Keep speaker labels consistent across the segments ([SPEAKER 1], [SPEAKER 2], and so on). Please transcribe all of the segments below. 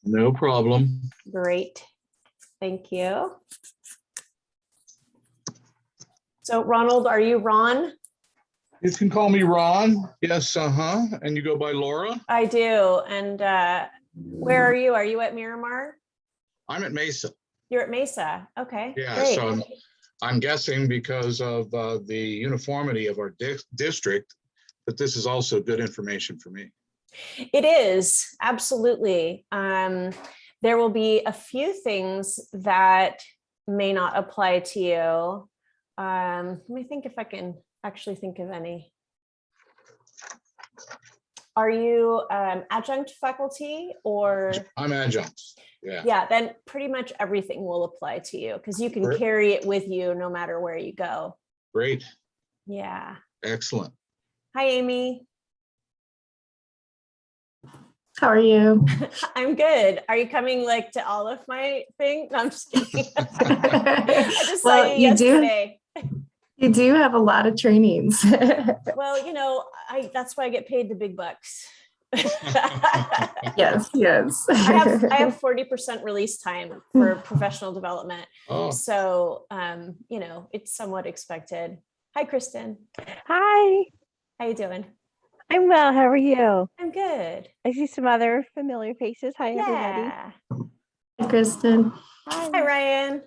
[SPEAKER 1] No problem.
[SPEAKER 2] Great. Thank you. So Ronald, are you Ron?
[SPEAKER 1] You can call me Ron. Yes, and you go by Laura?
[SPEAKER 2] I do. And where are you? Are you at Miramar?
[SPEAKER 1] I'm at Mesa.
[SPEAKER 2] You're at Mesa. Okay,
[SPEAKER 1] Yeah,
[SPEAKER 2] great.
[SPEAKER 1] so I'm guessing because of the uniformity of our district, that this is also good information for me.
[SPEAKER 2] It is, absolutely. There will be a few things that may not apply to you. Let me think if I can actually think of any. Are you adjunct faculty or?
[SPEAKER 1] I'm adjunct, yeah.
[SPEAKER 2] Yeah, then pretty much everything will apply to you because you can carry it with you no matter where you go.
[SPEAKER 1] Great.
[SPEAKER 2] Yeah.
[SPEAKER 1] Excellent.
[SPEAKER 2] Hi, Amy.
[SPEAKER 3] How are you?
[SPEAKER 2] I'm good. Are you coming like to all of my things? No, I'm just kidding. I just saw you yesterday.
[SPEAKER 3] You do have a lot of trainings.
[SPEAKER 2] Well, you know, that's why I get paid the big bucks.
[SPEAKER 3] Yes.
[SPEAKER 2] I have 40% release time for professional development.
[SPEAKER 1] Oh.
[SPEAKER 2] So, you know, it's somewhat expected. Hi, Kristen.
[SPEAKER 4] Hi.
[SPEAKER 2] How you doing?
[SPEAKER 4] I'm well. How are you?
[SPEAKER 2] I'm good.
[SPEAKER 4] I see some other familiar faces. Hi, everybody.
[SPEAKER 3] Hi, Kristen.
[SPEAKER 2] Hi, Ryan.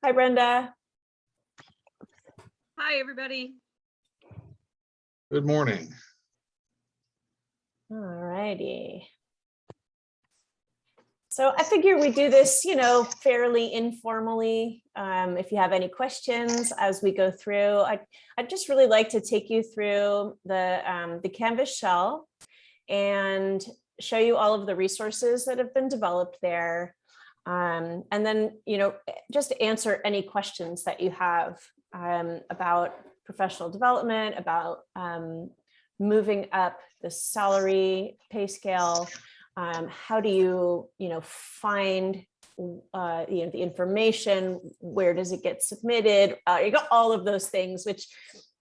[SPEAKER 2] Hi, Brenda.
[SPEAKER 5] Hi, everybody.
[SPEAKER 1] Good morning.
[SPEAKER 2] All righty. So I figure we do this, you know, fairly informally. If you have any questions as we go through, I'd just really like to take you through the Canvas shell and show you all of the resources that have been developed there. And then, you know, just answer any questions that you have about professional development, about moving up the salary pay scale. How do you find the information? Where does it get submitted? You got all of those things, which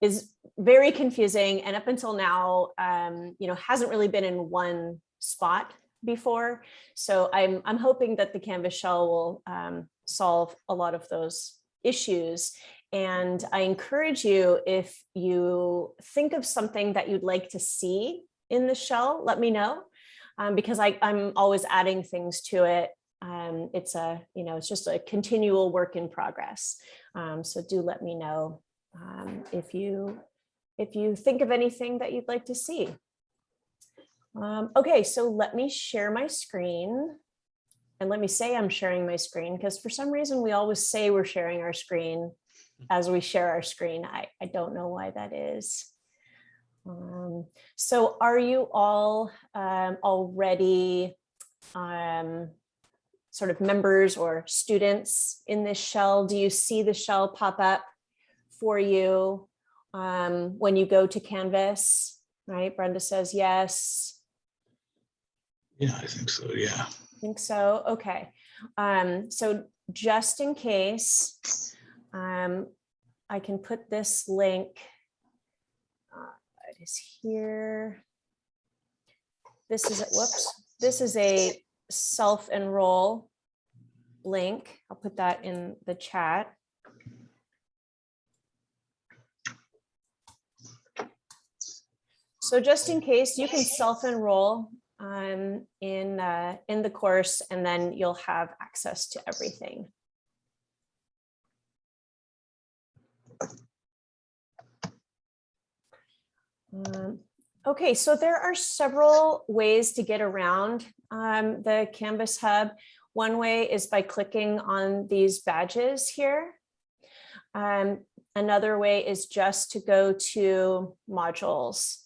[SPEAKER 2] is very confusing, and up until now, hasn't really been in one spot before. So I'm hoping that the Canvas shell will solve a lot of those issues. And I encourage you, if you think of something that you'd like to see in the shell, let me know. Because I'm always adding things to it. It's just a continual work in progress. So do let me know if you think of anything that you'd like to see. Okay, so let me share my screen. And let me say I'm sharing my screen, because for some reason we always say we're sharing our screen as we share our screen. I don't know why that is. So are you all already sort of members or students in this shell? Do you see the shell pop up for you when you go to Canvas? Right, Brenda says yes.
[SPEAKER 1] Yeah, I think so, yeah.
[SPEAKER 2] I think so, okay. So just in case, I can put this link is here. This is a self-enroll link. I'll put that in the chat. So just in case, you can self-enroll in the course, and then you'll have access to everything. Okay, so there are several ways to get around the Canvas Hub. One way is by clicking on these badges here. Another way is just to go to modules.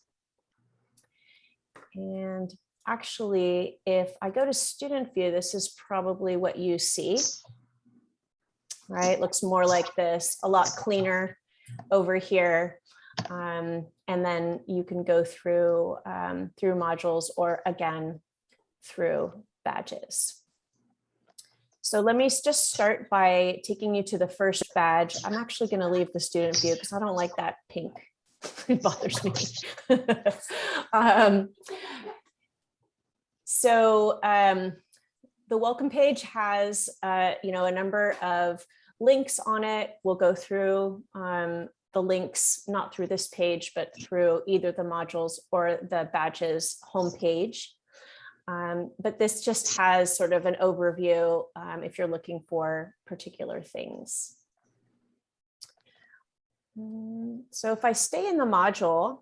[SPEAKER 2] And actually, if I go to student view, this is probably what you see, right? Looks more like this, a lot cleaner over here. And then you can go through through modules, or again, through badges. So let me just start by taking you to the first badge. I'm actually going to leave the student view because I don't like that pink It bothers me. The welcome page has, a number of links on it. We'll go through the links, not through this page, but through either the modules or the badges homepage. But this just has sort of an overview if you're looking for particular things. So if I stay in the module,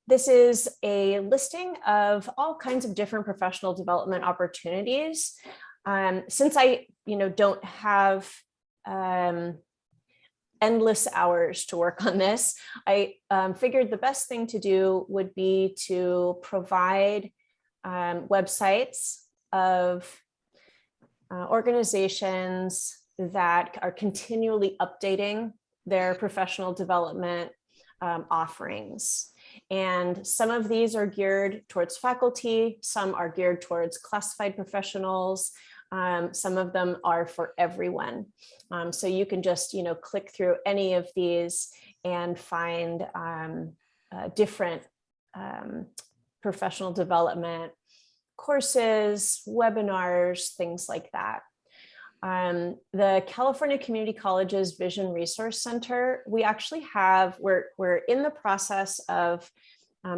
[SPEAKER 2] this is a listing of all kinds of different professional development opportunities. Since I, don't have endless hours to work on this, I figured the best thing to do would be to provide websites of organizations that are continually updating their professional development offerings. And some of these are geared towards faculty, some are geared towards classified professionals, some of them are for everyone. So you can just, click through any of these and find different professional development courses, webinars, things like that. The California Community Colleges Vision Resource Center, we actually have, we're in the process of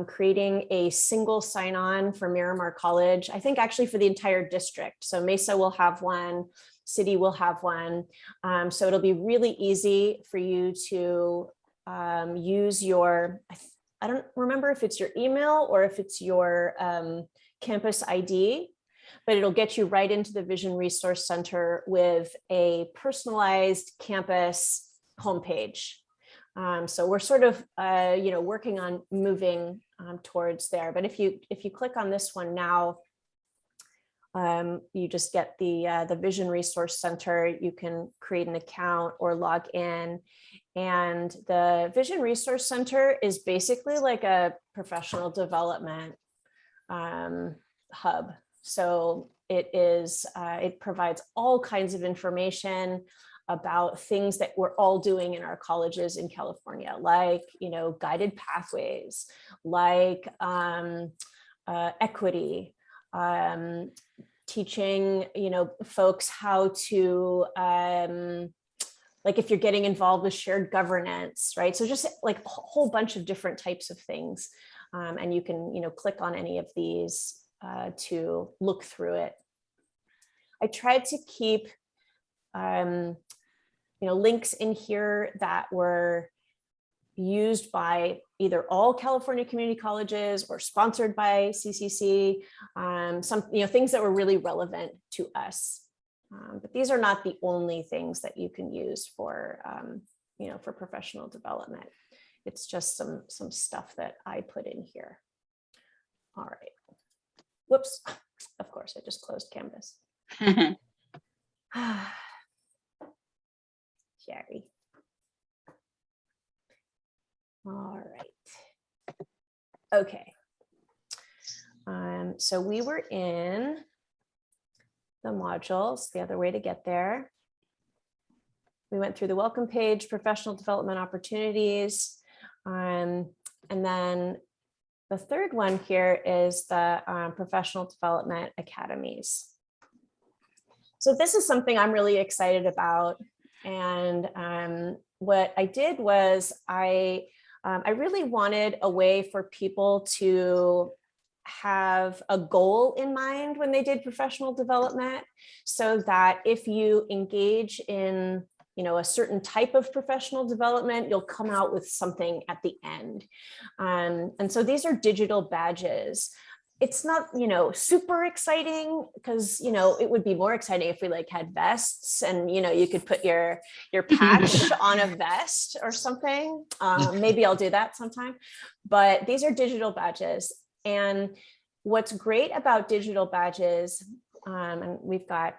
[SPEAKER 2] creating a single sign-on for Miramar College, I think actually for the entire district. So Mesa will have one, City will have one. So it'll be really easy for you to use your, I don't remember if it's your email or if it's your campus ID, but it'll get you right into the Vision Resource Center with a personalized campus homepage. So we're sort of, working on moving towards there. But if you click on this one now, you just get the Vision Resource Center. You can create an account or log in. And the Vision Resource Center is basically like a professional development hub. So it provides all kinds of information about things that we're all doing in our colleges in California, like, guided pathways, like equity, teaching, folks how to, like if you're getting involved with shared governance, right? So just like a whole bunch of different types of things. And you can, click on any of these to look through it. I tried to keep, links in here that were used by either all California community colleges or sponsored by CCC, some, things that were really relevant to us. But these are not the only things that you can use for, for professional development. It's just some stuff that I put in here. All right. Whoops. Of course, I just closed Canvas. Sherry. All right. Okay. So we were in the modules, the other way to get there. We went through the welcome page, professional development opportunities. And then the third one here is the professional development academies. So this is something I'm really excited about. And what I did was I really wanted a way for people to have a goal in mind when they did professional development, so that if you engage in a certain type of professional development, you'll come out with something at the end. And so these are digital badges. It's not, super exciting because, it would be more exciting if we had vests and, you could put your patch on a vest or something. Maybe I'll do that sometime, but these are digital badges. And what's great about digital badges, and we've got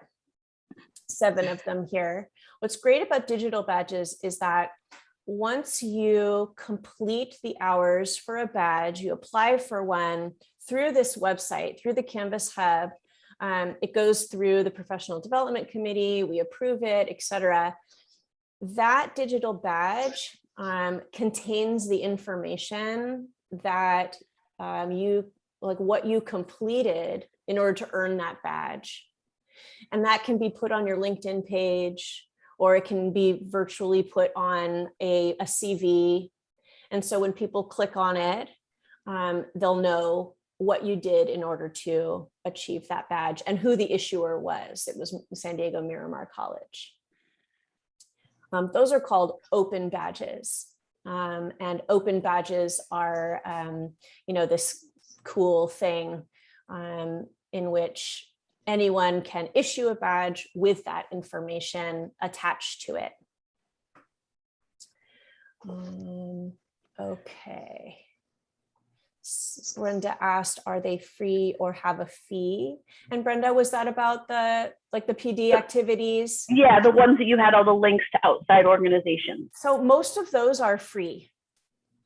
[SPEAKER 2] 7 of them here. What's great about digital badges is that once you complete the hours for a badge, you apply for one through this website, through the Canvas Hub. It goes through the professional development committee, we approve it, etc. that digital badge contains the information that what you completed in order to earn that badge. And that can be put on your LinkedIn page, or it can be virtually put on a CV. And so when people click on it, they'll know what you did in order to achieve that badge and who the issuer was. It was San Diego Miramar College. Those are called open badges. And open badges are, this cool thing in which anyone can issue a badge with that information attached to it. Okay. Brenda asked, are they free or have a fee? And Brenda, was that about the PD activities?
[SPEAKER 5] Yeah, the ones that you had all the links to outside organizations.
[SPEAKER 2] So most of those are free.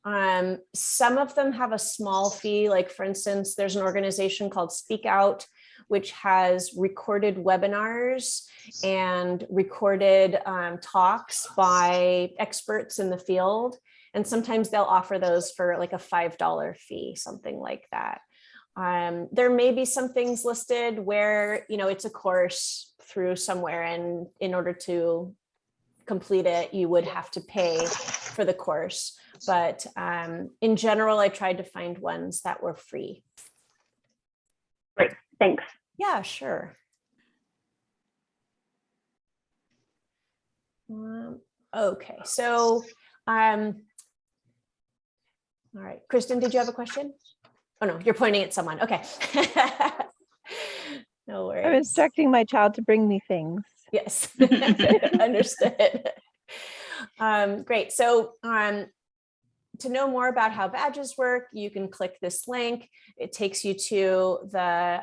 [SPEAKER 2] Some of them have a small fee. Like for instance, there's an organization called Speak Out, which has recorded webinars and recorded talks by experts in the field. And sometimes they'll offer those for like a $5 fee, something like that. There may be some things listed where, it's a course through somewhere, and in order to complete it, you would have to pay for the course. But in general, I tried to find ones that were free.
[SPEAKER 5] Great, thanks.
[SPEAKER 2] Yeah, sure. Okay, so, all right, Kristen, did you have a question? Oh no, you're pointing at someone. Okay. No worries.
[SPEAKER 4] I'm instructing my child to bring me things.
[SPEAKER 2] Yes, understood. Great. So to know more about how badges work, you can click this link. It takes you to the,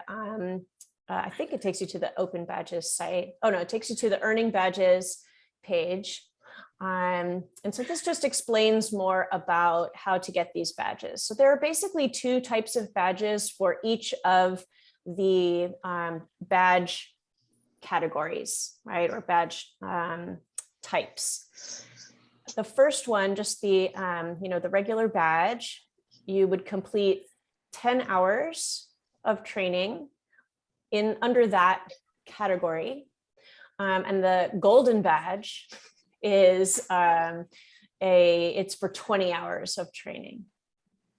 [SPEAKER 2] I think it takes you to the Open Badges site. Oh no, it takes you to the Earning Badges page. And so this just explains more about how to get these badges. So there are basically two types of badges for each of the badge categories, right? Or badge types. The first one, just the, the regular badge, you would complete 10 hours of training under that category. And the golden badge is it's for 20 hours of training,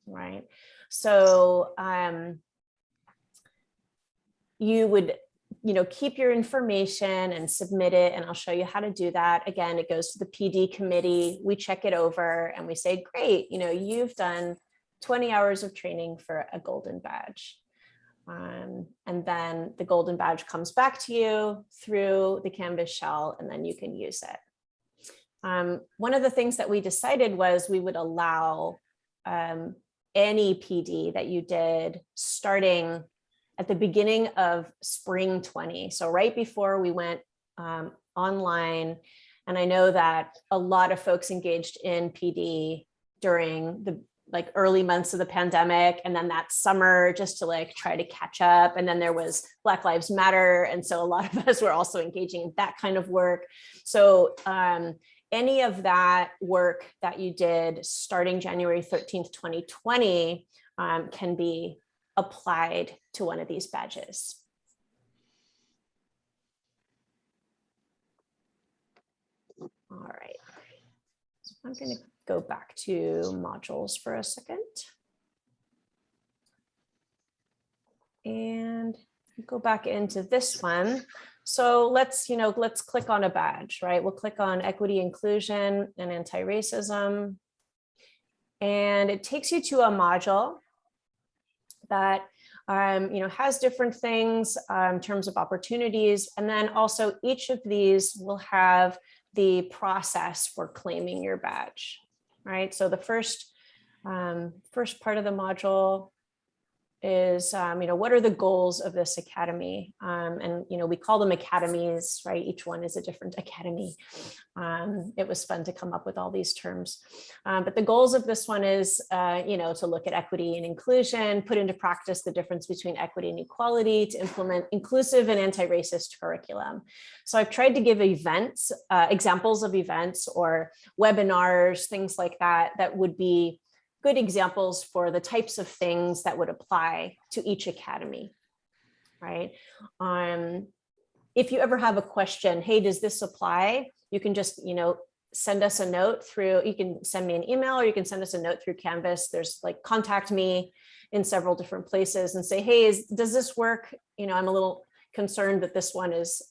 [SPEAKER 2] right? So you would, keep your information and submit it, and I'll show you how to do that. Again, it goes to the PD committee. We check it over and we say, great, you've done 20 hours of training for a golden badge. And then the golden badge comes back to you through the Canvas shell, and then you can use it. One of the things that we decided was we would allow any PD that you did starting at the beginning of spring 20. So right before we went online. And I know that a lot of folks engaged in PD during the early months of the pandemic, and then that summer just to try to catch up. And then there was Black Lives Matter. And so a lot of us were also engaging in that kind of work. So any of that work that you did starting January 13th, 2020 can be applied to one of these badges. All right, so I'm going to go back to modules for a second. And go back into this one. So let's click on a badge, right? We'll click on equity, inclusion, and anti-racism. And it takes you to a module that has different things in terms of opportunities. And then also each of these will have the process for claiming your badge, right? So the first part of the module is, what are the goals of this academy? And, we call them academies, right? Each one is a different academy. It was fun to come up with all these terms. But the goals of this one is, to look at equity and inclusion, put into practice the difference between equity and equality, to implement inclusive and anti-racist curriculum. So I've tried to give events, examples of events or webinars, things like that, that would be good examples for the types of things that would apply to each academy, right? If you ever have a question, hey, does this apply? You can just, send us a note through, you can send me an email or you can send us a note through Canvas. There's like contact me in several different places and say, hey, does this work? I'm a little concerned that this one is,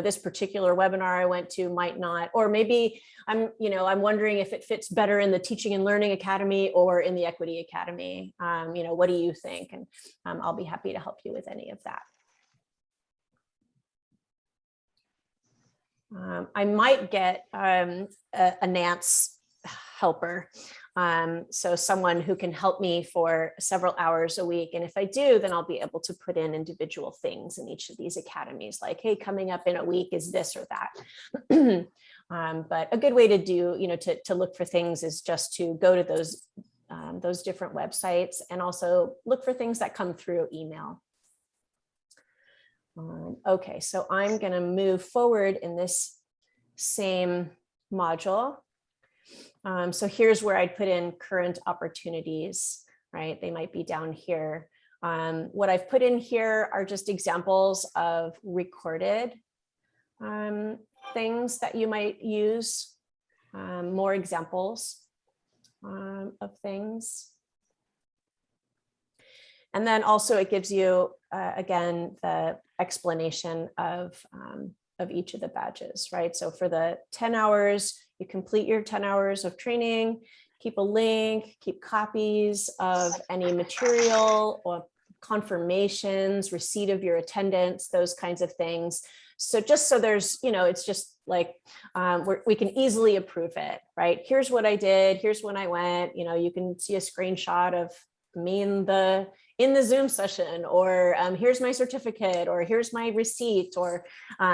[SPEAKER 2] this particular webinar I went to might not, or maybe I'm wondering if it fits better in the Teaching and Learning Academy or in the Equity Academy. What do you think? And I'll be happy to help you with any of that. I might get a Nance helper. So someone who can help me for several hours a week. And if I do, then I'll be able to put in individual things in each of these academies, like, hey, coming up in a week is this or that. But a good way to do, to look for things is just to go to those different websites and also look for things that come through email. Okay, so I'm going to move forward in this same module. So here's where I'd put in current opportunities, right? They might be down here. What I've put in here are just examples of recorded things that you might use, more examples of things. And then also it gives you, again, the explanation of each of the badges, right? So for the 10 hours, you complete your 10 hours of training, keep a link, keep copies of any material or confirmations, receipt of your attendance, those kinds of things. So just so there's, it's just like, we can easily approve it, right? Here's what I did, here's when I went, you can see a screenshot of me in the Zoom session, or here's my certificate, or here's my receipt, or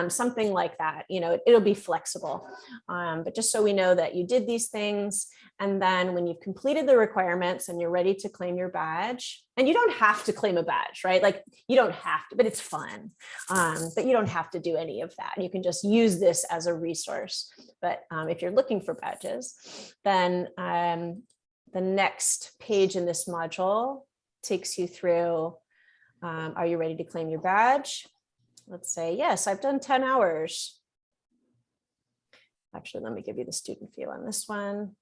[SPEAKER 2] something like that. It'll be flexible, but just so we know that you did these things. And then when you've completed the requirements and you're ready to claim your badge, and you don't have to claim a badge, right? Like you don't have to, but it's fun. But you don't have to do any of that. You can just use this as a resource. But if you're looking for badges, then the next page in this module takes you through, are you ready to claim your badge? Let's say, yes, I've done 10 hours. Actually, let me give you the student view on this one.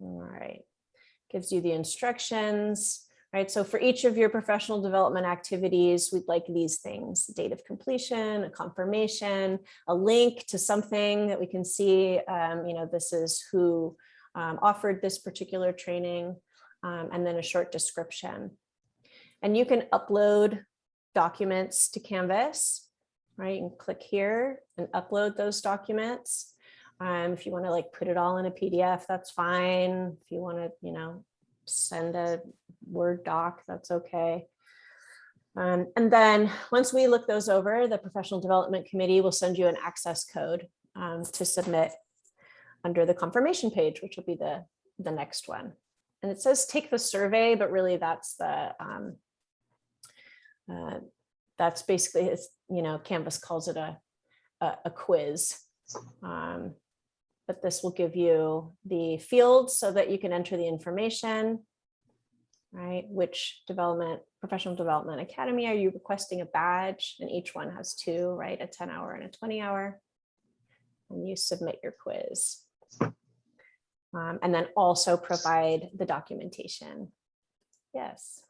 [SPEAKER 2] All right, gives you the instructions, right? So for each of your professional development activities, we'd like these things: date of completion, a confirmation, a link to something that we can see, this is who offered this particular training, and then a short description. And you can upload documents to Canvas, right? You can click here and upload those documents. If you want to put it all in a PDF, that's fine. If you want to, send a Word doc, that's okay. And then once we look those over, the Professional Development Committee will send you an access code to submit under the confirmation page, which will be the next one. And it says take the survey, but really that's the that's basically, it's, Canvas calls it a quiz. But this will give you the field so that you can enter the information, right? Which professional development academy are you requesting a badge? And each one has two, right? A 10-hour and a 20-hour. And you submit your quiz. And then also provide the documentation. Yes.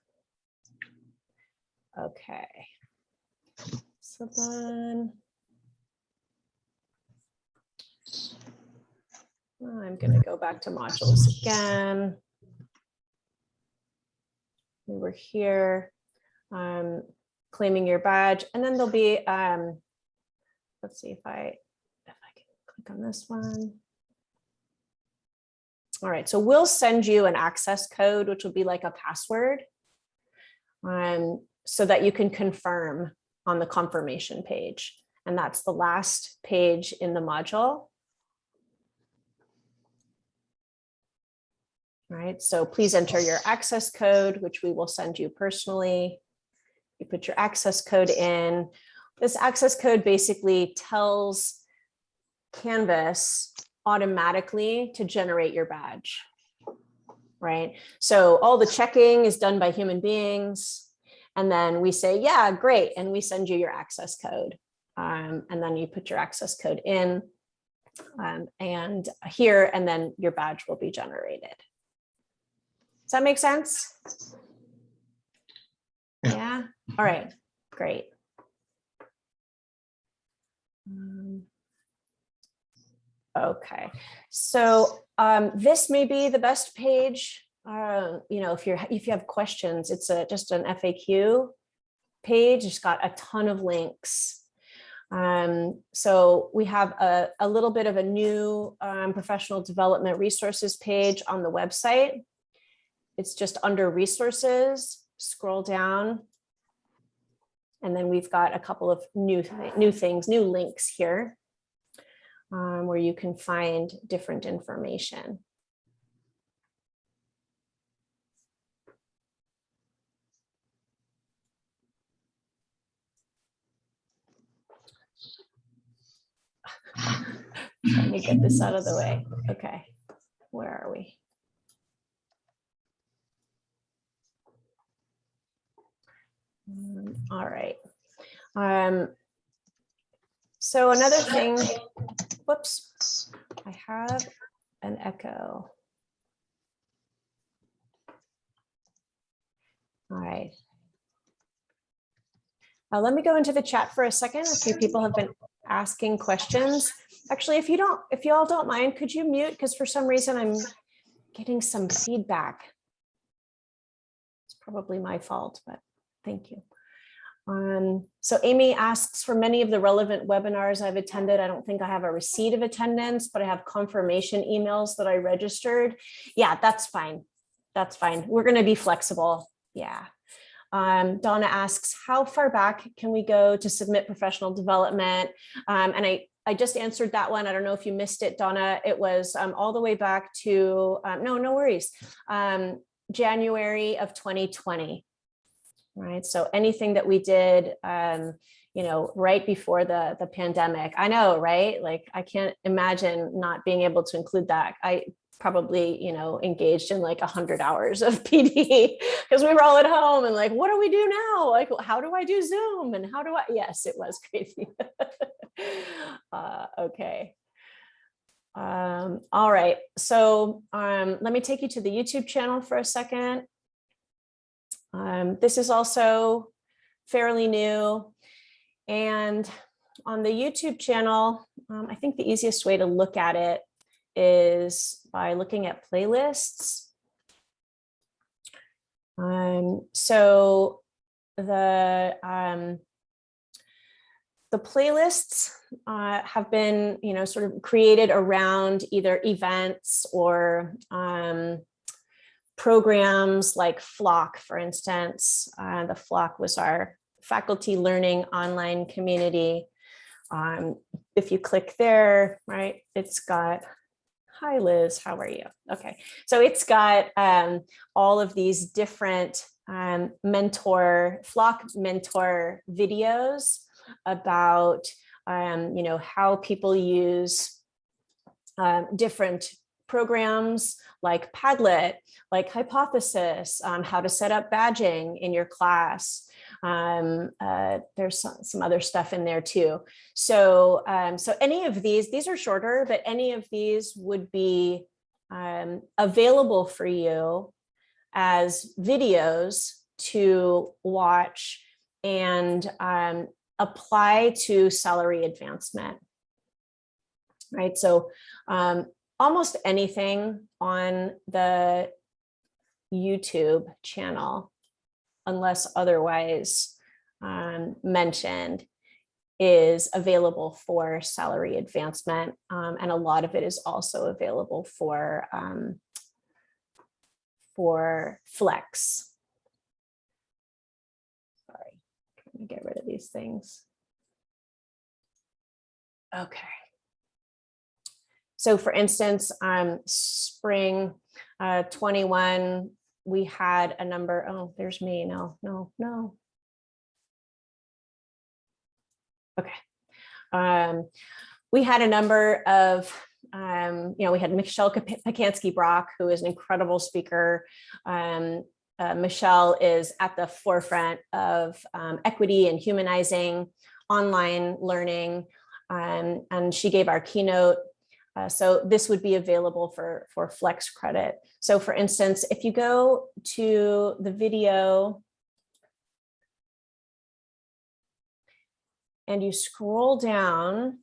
[SPEAKER 2] Okay. So then I'm going to go back to modules again. We were here, claiming your badge, and then there'll be, let's see if I can click on this one. All right, so we'll send you an access code, which will be like a password so that you can confirm on the confirmation page. And that's the last page in the module. All right, so please enter your access code, which we will send you personally. You put your access code in. This access code basically tells Canvas automatically to generate your badge, right? So all the checking is done by human beings. And then we say, yeah, great. And we send you your access code. And then you put your access code in and here, and then your badge will be generated. Does that make sense? Yeah. All right, great. Okay, so this may be the best page. You know, if you have questions, it's just an FAQ page. It's got a ton of links. So we have a little bit of a new professional development resources page on the website. It's just under resources, scroll down. And then we've got a couple of new links here where you can find different information. Let me get this out of the way. Okay, where are we? All right. So another thing, whoops, I have an echo. All right. Let me go into the chat for a second. A few people have been asking questions. Actually, if you all don't mind, could you mute? Because for some reason I'm getting some feedback. It's probably my fault, but thank you. So Amy asks, for many of the relevant webinars I've attended, I don't think I have a receipt of attendance, but I have confirmation emails that I registered. Yeah, that's fine. That's fine. We're going to be flexible. Yeah. Donna asks, how far back can we go to submit professional development? And I just answered that one. I don't know if you missed it, Donna. It was all the way back to, no worries, January of 2020. Right. So anything that we did, you know, right before the pandemic, I know, right? Like, I can't imagine not being able to include that. I probably, you know, engaged in like 100 hours of PD because we were all at home and like, what do we do now? Like, how do I do Zoom? And how do I, yes, it was crazy. Okay. All right. So let me take you to the YouTube channel for a second. This is also fairly new. And on the YouTube channel, I think the easiest way to look at it is by looking at playlists. So the playlists have been, you know, sort of created around either events or programs like Flock, for instance. The Flock was our faculty learning online community. If you click there, right, it's got, hi Liz, how are you? Okay, so it's got all of these different Flock mentor videos about, you know, how people use different programs like Padlet, like Hypothesis, how to set up badging in your class. There's some other stuff in there too. So, so any of these are shorter, but any of these would be available for you as videos to watch and apply to salary advancement, right? So almost anything on the YouTube channel, unless otherwise mentioned, is available for salary advancement. And a lot of it is also available for Flex. Let me get rid of these things. Okay. So for instance, spring 21, we had a number, oh, there's me, no. Okay. We had a number of, we had Michelle Pacansky-Brock, who is an incredible speaker. Michelle is at the forefront of equity and humanizing online learning, and she gave our keynote. So this would be available for Flex credit. So for instance, if you go to the video and you scroll down,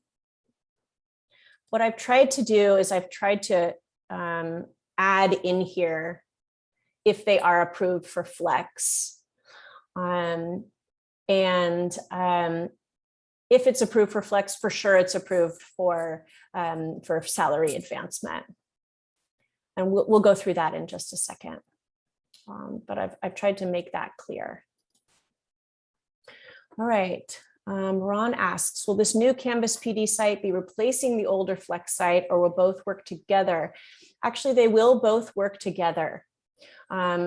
[SPEAKER 2] what I've tried to do is I've tried to add in here if they are approved for Flex. If it's approved for Flex, for sure it's approved for salary advancement. And we'll go through that in just a second. But I've tried to make that clear. All right. Ron asks, will this new Canvas PD site be replacing the older Flex site, or will both work together? Actually, they will both work together.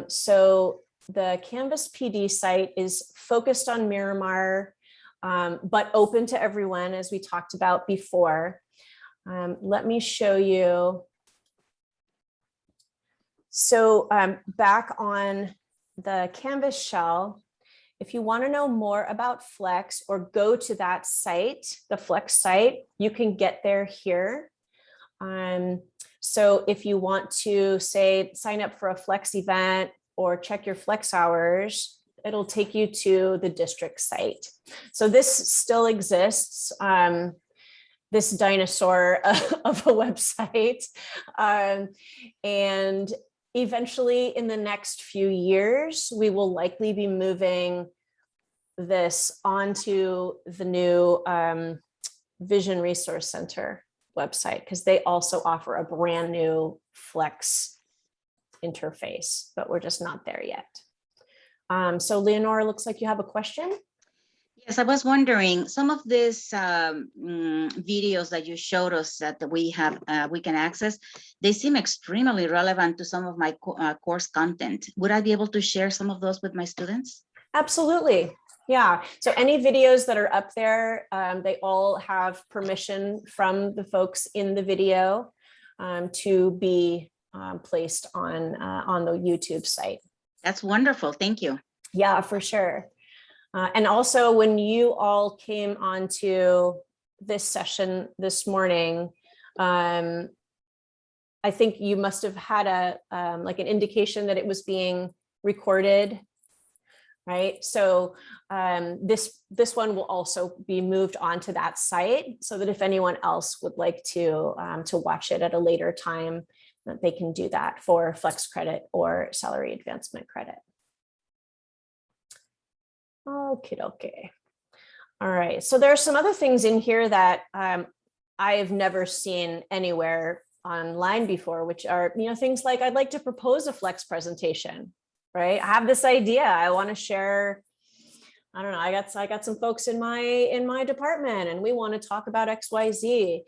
[SPEAKER 2] So the Canvas PD site is focused on Miramar, but open to everyone, as we talked about before. Let me show you. So back on the Canvas shell, if you want to know more about Flex or go to that site, the Flex site, you can get there here. So if you want to say, sign up for a Flex event or check your Flex hours, it'll take you to the district site. So this still exists, this dinosaur of a website. And eventually in the next few years, we will likely be moving this onto the new Vision Resource Center website, because they also offer a brand new Flex interface, but we're just not there yet. So Leonora, looks like you have a question.
[SPEAKER 6] Yes, I was wondering, some of these videos that you showed us that we have, we can access, they seem extremely relevant to some of my course content. Would I be able to share some of those with my students?
[SPEAKER 2] Absolutely. Yeah. So any videos that are up there, they all have permission from the folks in the video to be placed on the YouTube site.
[SPEAKER 6] That's wonderful. Thank you.
[SPEAKER 2] Yeah, for sure. And also when you all came onto this session this morning, I think you must have had like an indication that it was being recorded, right? So this one will also be moved onto that site, so that if anyone else would like to watch it at a later time, that they can do that for Flex credit or salary advancement credit. Okay. All right. So there are some other things in here that I have never seen anywhere online before, which are, things like, I'd like to propose a Flex presentation, right? I have this idea. I want to share. I don't know. I got some folks in my department, and we want to talk about XYZ.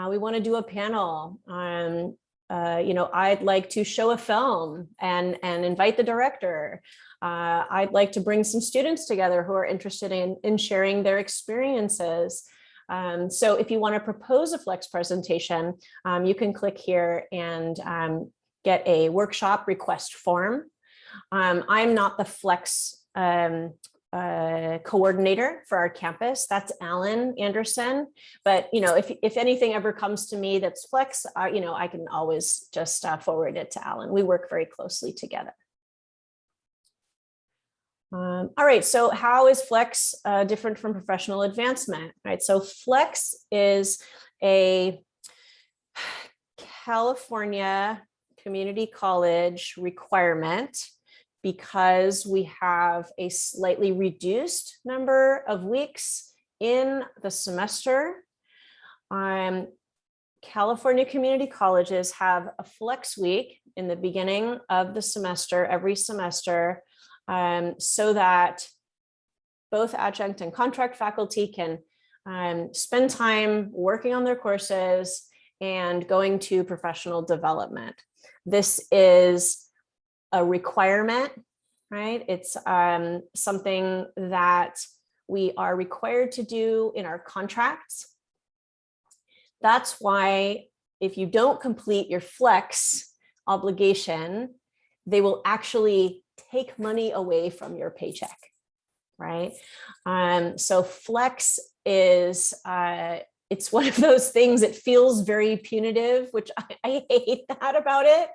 [SPEAKER 2] We want to do a panel. I'd like to show a film and invite the director. I'd like to bring some students together who are interested in sharing their experiences. So if you want to propose a Flex presentation, you can click here and get a workshop request form. I'm not the Flex coordinator for our campus. That's Alan Anderson. But if anything ever comes to me that's Flex, I can always just forward it to Alan. We work very closely together. All right, so how is Flex different from professional advancement? Right, so Flex is a California community college requirement because we have a slightly reduced number of weeks in the semester. California community colleges have a Flex week in the beginning of the semester, every semester, so that both adjunct and contract faculty can spend time working on their courses and going to professional development. This is a requirement, right? It's something that we are required to do in our contracts. That's why if you don't complete your flex obligation, they will actually take money away from your paycheck, right? So flex is, it's one of those things that feels very punitive, which I hate that about it.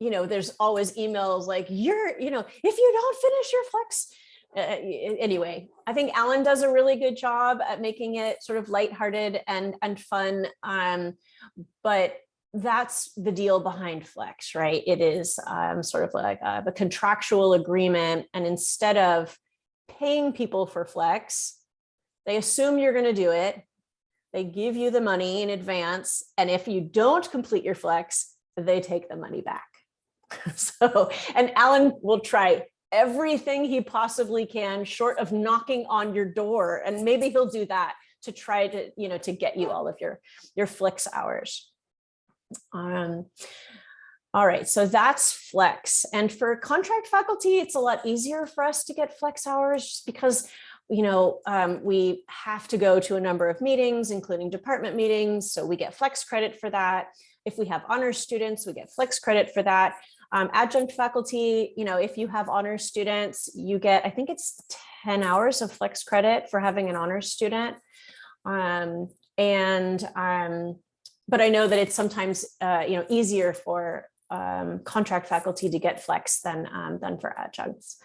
[SPEAKER 2] You know, there's always emails like, if you don't finish your flex, anyway, I think Alan does a really good job at making it sort of lighthearted and fun. But that's the deal behind flex, right? It is sort of like a contractual agreement. And instead of paying people for flex, they assume you're going to do it. They give you the money in advance. And if you don't complete your flex, they take the money back. So, and Alan will try everything he possibly can short of knocking on your door. And maybe he'll do that to try to, to get you all of your flex hours. All right, so that's flex. And for contract faculty, it's a lot easier for us to get flex hours just because, we have to go to a number of meetings, including department meetings. So we get flex credit for that. If we have honors students, we get flex credit for that. Adjunct faculty, if you have honors students, you get, I think it's 10 hours of flex credit for having an honors student. But I know that it's sometimes, easier for contract faculty to get flex than for adjuncts.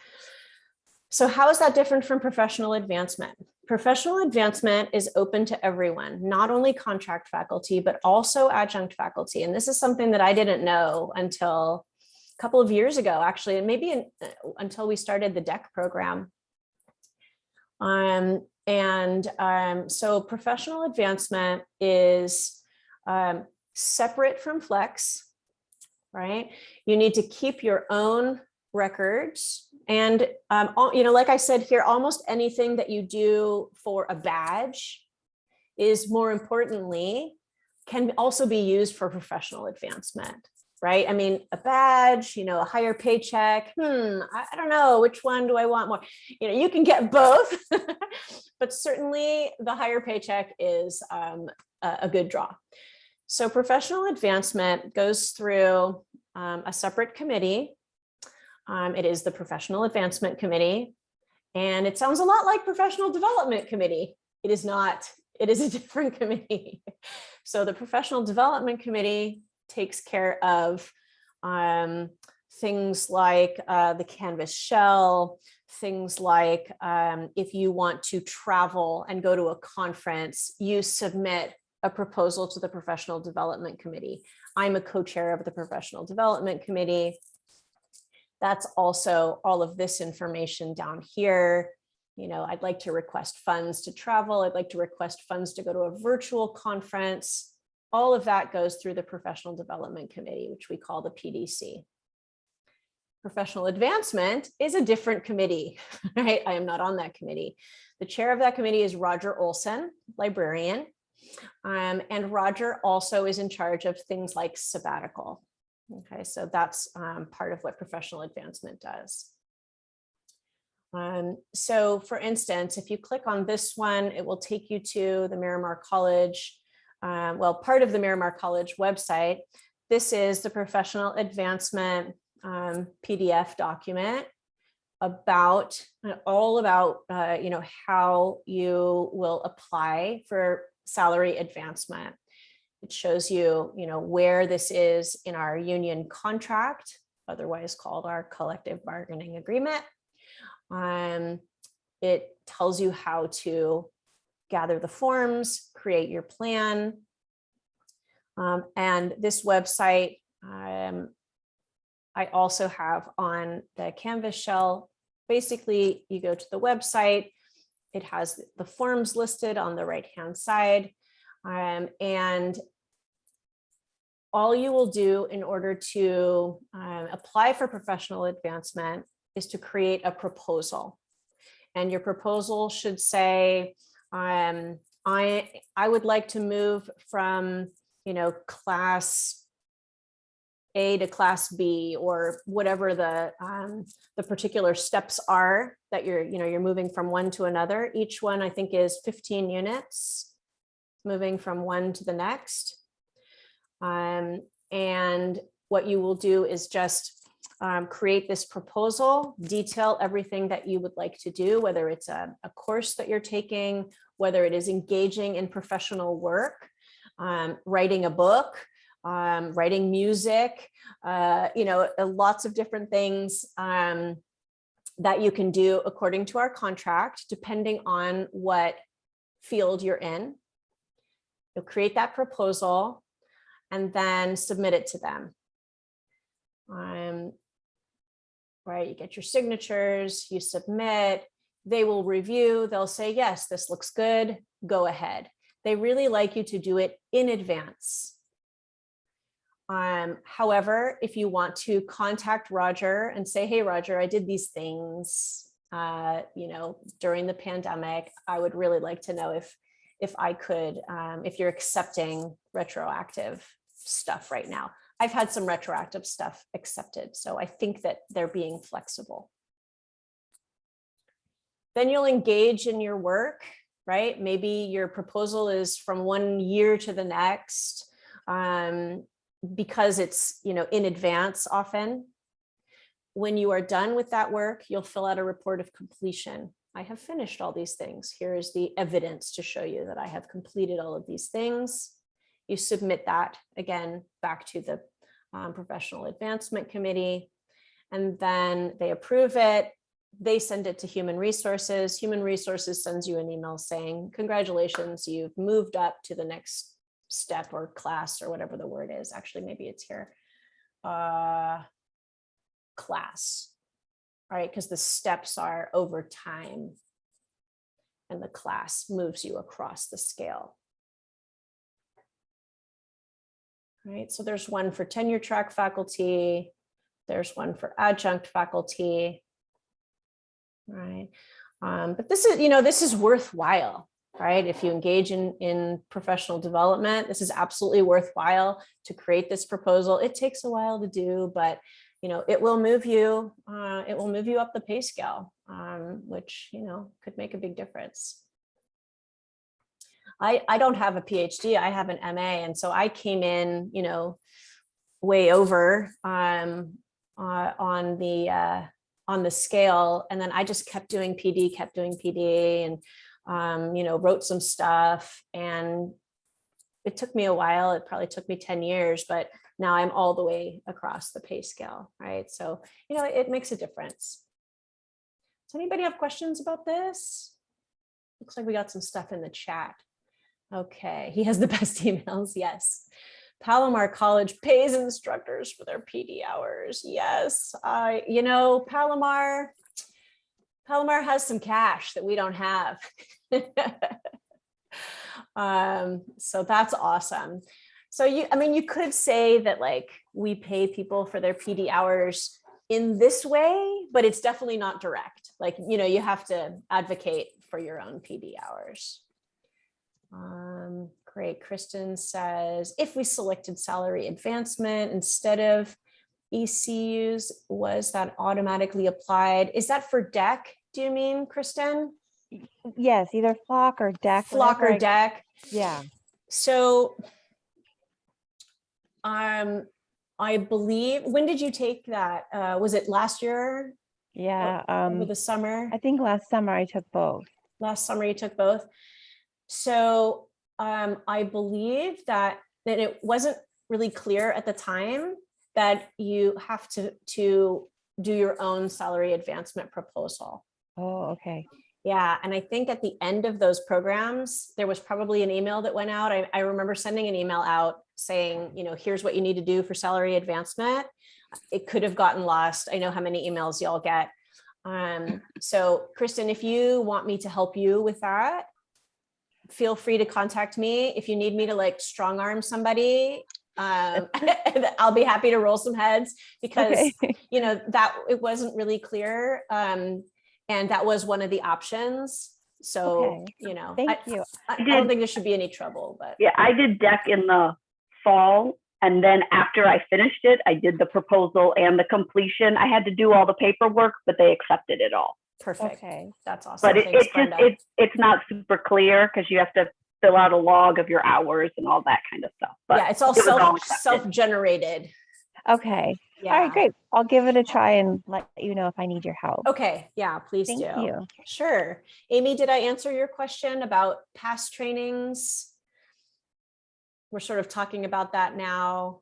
[SPEAKER 2] So how is that different from professional advancement? Professional advancement is open to everyone, not only contract faculty, but also adjunct faculty. And this is something that I didn't know until a couple of years ago, actually, and maybe until we started the DEC program. So professional advancement is separate from flex, right? You need to keep your own records. And, like I said here, almost anything that you do for a badge is, more importantly, can also be used for professional advancement, right? I mean, a badge, a higher paycheck. I don't know, which one do I want more? You can get both, but certainly the higher paycheck is a good draw. So professional advancement goes through a separate committee. It is the Professional Advancement Committee, and it sounds a lot like Professional Development Committee. It is not. It is a different committee. So the Professional Development Committee takes care of things like the Canvas shell, things like if you want to travel and go to a conference, you submit a proposal to the Professional Development Committee. I'm a co-chair of the Professional Development Committee. That's also all of this information down here. I'd like to request funds to travel. I'd like to request funds to go to a virtual conference. All of that goes through the Professional Development Committee, which we call the PDC. Professional Advancement is a different committee, right? I am not on that committee. The chair of that committee is Roger Olson, librarian. And Roger also is in charge of things like sabbatical. Okay, so that's part of what professional advancement does. So for instance, if you click on this one, it will take you to the Miramar College, part of the Miramar College website. This is the professional advancement PDF document about all about how you will apply for salary advancement. It shows you, where this is in our union contract, otherwise called our collective bargaining agreement. It tells you how to gather the forms, create your plan. And this website, I also have on the Canvas shell. Basically, you go to the website, it has the forms listed on the right-hand side. And all you will do in order to apply for professional advancement is to create a proposal. And your proposal should say, I would like to move from, class A to class B, or whatever the particular steps are that you're moving from one to another. Each one, I think, is 15 units, moving from one to the next. And what you will do is just create this proposal, detail everything that you would like to do, whether it's a course that you're taking, whether it is engaging in professional work, writing a book, writing music, lots of different things that you can do according to our contract, depending on what field you're in. You'll create that proposal and then submit it to them. Right, you get your signatures, you submit, they will review, they'll say, yes, this looks good, go ahead. They really like you to do it in advance. However, if you want to contact Roger and say, hey, Roger, I did these things, during the pandemic, I would really like to know if I could, if you're accepting retroactive stuff right now. I've had some retroactive stuff accepted, so I think that they're being flexible. Then you'll engage in your work, right? Maybe your proposal is from 1 year to the next, because it's, in advance often. When you are done with that work, you'll fill out a report of completion. I have finished all these things. Here is the evidence to show you that I have completed all of these things. You submit that again back to the Professional Advancement Committee, and then they approve it. They send it to Human Resources. Human Resources sends you an email saying, congratulations, you've moved up to the next step or class or whatever the word is. Actually, maybe it's here. Class, right? Because the steps are over time and the class moves you across the scale. Right, so there's one for tenure track faculty, there's one for adjunct faculty, right? But this is worthwhile, right? If you engage in professional development, this is absolutely worthwhile to create this proposal. It takes a while to do, but it will move you up the pay scale, which could make a big difference. I don't have a PhD, I have an MA. And so I came in, way over on the scale. And then I just kept doing PD and, wrote some stuff. And it took me a while. It probably took me 10 years, but now I'm all the way across the pay scale, right? So, it makes a difference. Does anybody have questions about this? Looks like we got some stuff in the chat. Okay, he has the best emails, yes. Palomar College pays instructors for their PD hours. Yes, Palomar has some cash that we don't have. So that's awesome. So you could say that we pay people for their PD hours in this way, but it's definitely not direct. You have to advocate for your own PD hours. Great. Kristen says, if we selected salary advancement instead of ECUs, was that automatically applied? Is that for DEC? Do you mean, Kristen?
[SPEAKER 4] Yes, either flock or DEC.
[SPEAKER 2] Flock or DEC.
[SPEAKER 4] Yeah.
[SPEAKER 2] So, I believe, when did you take that? Was it last year?
[SPEAKER 4] Yeah.
[SPEAKER 2] Over the summer?
[SPEAKER 4] I think last summer I took both.
[SPEAKER 2] Last summer you took both. So I believe that it wasn't really clear at the time that you have to do your own salary advancement proposal.
[SPEAKER 4] Oh, okay.
[SPEAKER 2] Yeah, and I think at the end of those programs, there was probably an email that went out. I remember sending an email out saying, here's what you need to do for salary advancement. It could have gotten lost. I know how many emails y'all get. So Kristen, if you want me to help you with that, feel free to contact me. If you need me to strong arm somebody, I'll be happy to roll some heads because,
[SPEAKER 4] Okay.
[SPEAKER 2] you know, that it wasn't really clear. And that was one of the options. So,
[SPEAKER 4] Okay.
[SPEAKER 2] you know,
[SPEAKER 4] Thank you.
[SPEAKER 2] I don't think there should be any trouble, but
[SPEAKER 5] Yeah, I did deck in the fall. And then after I finished it, I did the proposal and the completion. I had to do all the paperwork, but they accepted it all.
[SPEAKER 2] perfect.
[SPEAKER 4] Okay.
[SPEAKER 2] That's awesome.
[SPEAKER 5] But
[SPEAKER 2] Thanks,
[SPEAKER 5] it's just,
[SPEAKER 2] Brenda.
[SPEAKER 5] it's not super clear because you have to fill out a log of your hours and all that kind of stuff. But
[SPEAKER 2] Yeah, it's all
[SPEAKER 5] it was all accepted.
[SPEAKER 2] self-generated.
[SPEAKER 4] Okay.
[SPEAKER 2] Yeah.
[SPEAKER 4] All right, great. I'll give it a try and let you know if I need your help.
[SPEAKER 2] Okay, yeah, please
[SPEAKER 4] Thank
[SPEAKER 2] do.
[SPEAKER 4] you.
[SPEAKER 2] Sure. Amy, did I answer your question about past trainings? We're sort of talking about that now.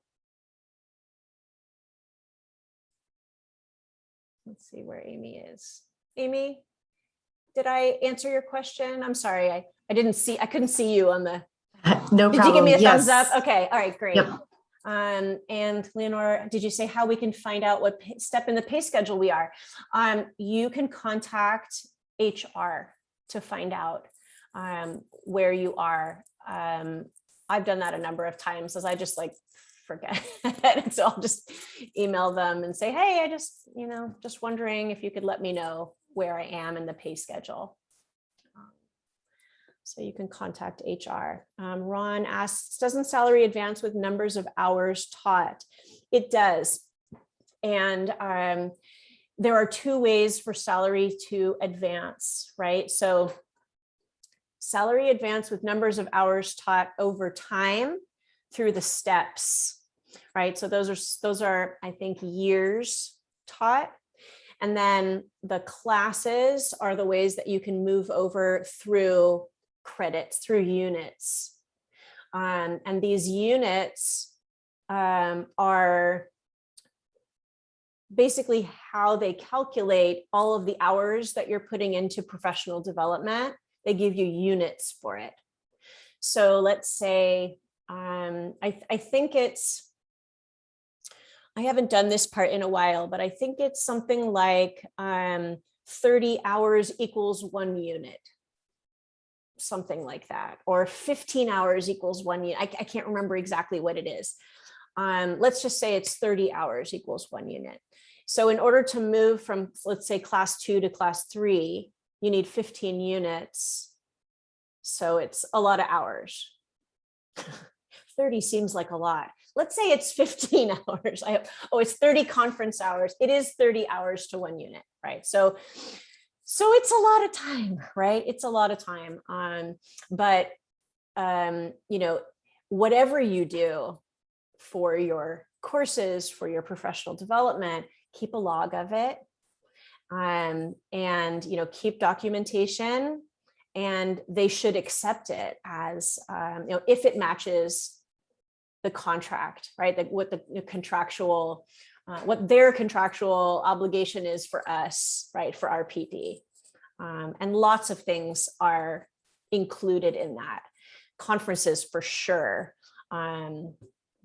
[SPEAKER 2] Let's see where Amy is. Amy, did I answer your question? I'm sorry, I couldn't see you on the,
[SPEAKER 3] No
[SPEAKER 2] did you give me a
[SPEAKER 3] problem.
[SPEAKER 2] thumbs
[SPEAKER 3] Yes.
[SPEAKER 2] up? Okay, all right, great.
[SPEAKER 3] Yep.
[SPEAKER 2] And Leonore, did you say how we can find out what step in the pay schedule we are? You can contact HR to find out where you are. I've done that a number of times as I just like forget. So I'll just email them and say, hey, I just, you know, just wondering if you could let me know where I am in the pay schedule. So you can contact HR. Ron asks, doesn't salary advance with numbers of hours taught? It does. And there are two ways for salary to advance, right? So salary advance with numbers of hours taught over time through the steps, right? So those are, I think, years taught. And then the classes are the ways that you can move over through credits, through units. And these units are basically how they calculate all of the hours that you're putting into professional development. They give you units for it. So let's say, I think it's, I haven't done this part in a while, but I think it's something like 30 hours equals 1 unit. Something like that, or 15 hours equals 1 unit. I can't remember exactly what it is. Let's just say it's 30 hours equals 1 unit. So in order to move from, let's say, class 2 to class 3, you need 15 units. So it's a lot of hours. 30 seems like a lot. Let's say it's 15 hours. It's 30 conference hours. It is 30 hours to 1 unit, right? So it's a lot of time, right? It's a lot of time. But you know, whatever you do for your courses, for your professional development, keep a log of it. And, you know, keep documentation, and they should accept it as, you know, if it matches the contract, right? What the contractual, what their contractual obligation is for us, right? For our PD. And lots of things are included in that. Conferences for sure.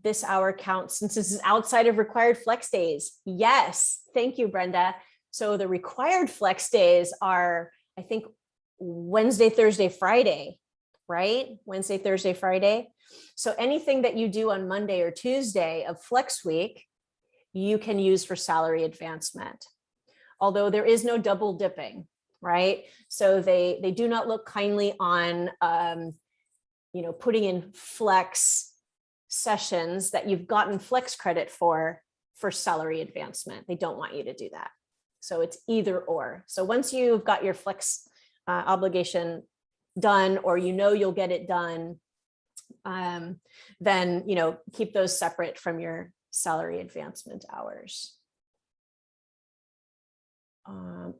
[SPEAKER 2] This hour counts since this is outside of required flex days. Yes, thank you, Brenda. So the required flex days are, I think, Wednesday, Thursday, Friday, right? Wednesday, Thursday, Friday. So anything that you do on Monday or Tuesday of flex week, you can use for salary advancement. Although there is no double dipping, right? So they do not look kindly on, you know, putting in flex sessions that you've gotten flex credit for salary advancement. They don't want you to do that. So it's either or. So once you've got your flex obligation done, or you know you'll get it done, then, you know, keep those separate from your salary advancement hours.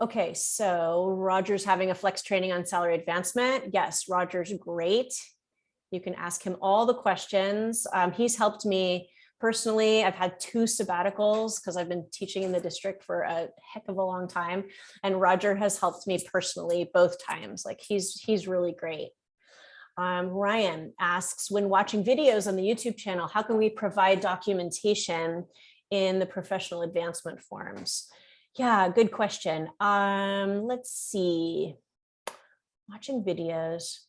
[SPEAKER 2] Okay, so Roger's having a flex training on salary advancement. Yes, Roger's great. You can ask him all the questions. He's helped me personally. I've had 2 sabbaticals because I've been teaching in the district for a heck of a long time. And Roger has helped me personally both times. Like he's really great. Ryan asks, when watching videos on the YouTube channel, how can we provide documentation in the professional advancement forums? Yeah, good question. Let's see. Watching videos.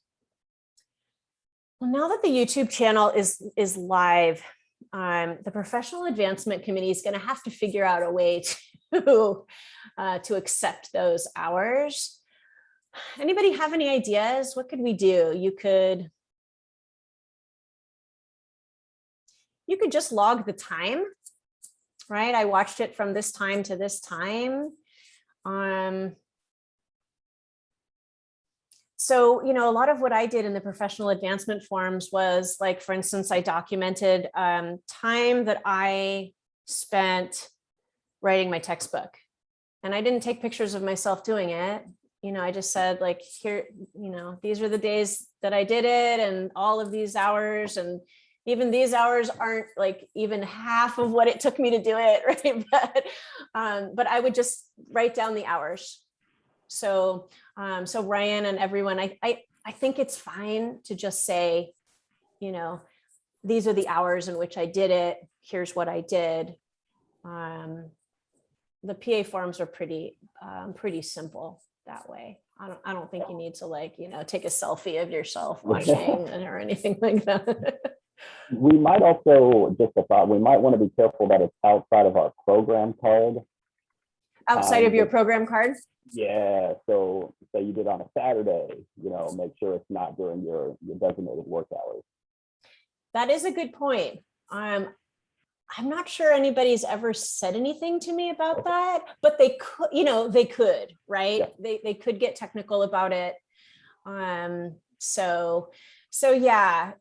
[SPEAKER 2] Well, now that the YouTube channel is live, the Professional Advancement Committee is going to have to figure out a way to accept those hours. Anybody have any ideas? What could we do? You could just log the time, right? I watched it from this time to this time. So, you know, a lot of what I did in the professional advancement forms was, like, for instance, I documented time that I spent writing my textbook, and I didn't take pictures of myself doing it. You know, I just said, like, here, you know, these are the days that I did it and all of these hours, and even these hours aren't like even half of what it took me to do it, right? But I would just write down the hours. So, so Ryan and everyone, I think it's fine to just say, you know, these are the hours in which I did it. Here's what I did. The PA forms are pretty simple that way. I don't think you need to, like, you know, take a selfie of yourself watching or anything like that.
[SPEAKER 7] We might also, just a thought, we might want to be careful that it's outside of our program card.
[SPEAKER 2] Outside of your program card?
[SPEAKER 7] Yeah, so say you did on a Saturday, you know, make sure it's not during your designated work hours.
[SPEAKER 2] That is a good point. I'm not sure anybody's ever said anything to me about that, but they could, you know, they could, right? Yeah. They could get technical about it. So yeah,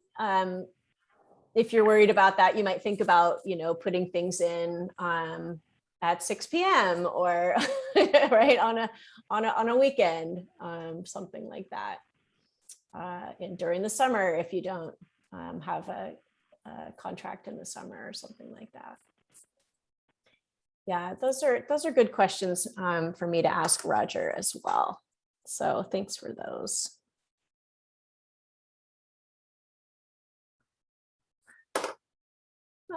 [SPEAKER 2] if you're worried about that, you might think about, you know, putting things in at 6 p.m. or right on a weekend, something like that. And during the summer, if you don't have a contract in the summer or something like that. Yeah, those are good questions for me to ask Roger as well. So thanks for those.